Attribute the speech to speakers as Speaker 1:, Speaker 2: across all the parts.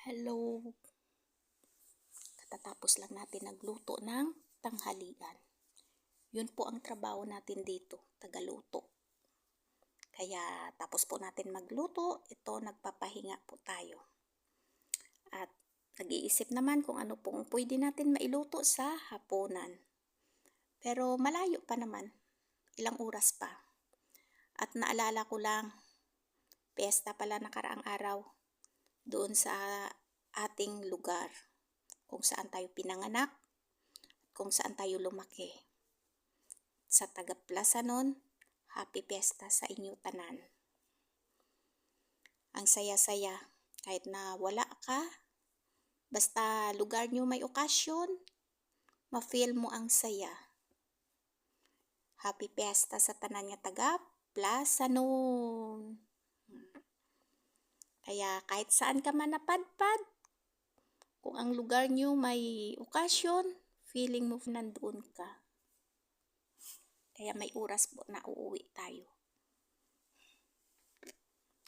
Speaker 1: Hello! Katatapos lang natin nagluto ng tanghalian. Yun po ang trabaho natin dito, tagaluto. Kaya tapos po natin magluto, ito nagpapahinga po tayo. At nag-iisip naman kung ano pong pwede natin mailuto sa hapunan. Pero malayo pa naman, ilang oras pa. At naalala ko lang, piyesta pala nakaraang araw doon sa ating lugar, kung saan tayo pinanganak, kung saan tayo lumaki. Sa taga-Plaza nun, happy fiesta sa inyo tanan. Ang saya-saya, kahit na wala ka, basta lugar nyo may okasyon, ma-feel mo ang saya. Happy fiesta sa tanan nga taga-Plaza nun. Kaya kahit saan ka man napadpad, kung ang lugar nyo may okasyon, feeling mo nandoon ka. Kaya may oras po na uuwi tayo.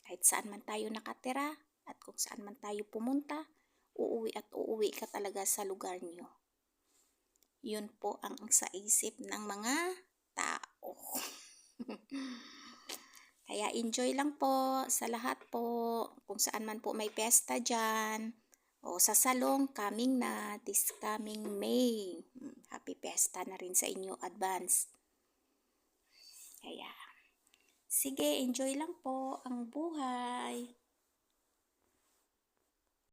Speaker 1: Kahit saan man tayo nakatira at kung saan man tayo pumunta, uuwi at uuwi ka talaga sa lugar nyo. Yun po ang sa isip ng mga tao. Kaya enjoy lang po sa lahat po, kung saan man po may pesta dyan, o sa salong, coming na, this coming May. Happy pesta na rin sa inyo, advance. Kaya, sige, enjoy lang po ang buhay.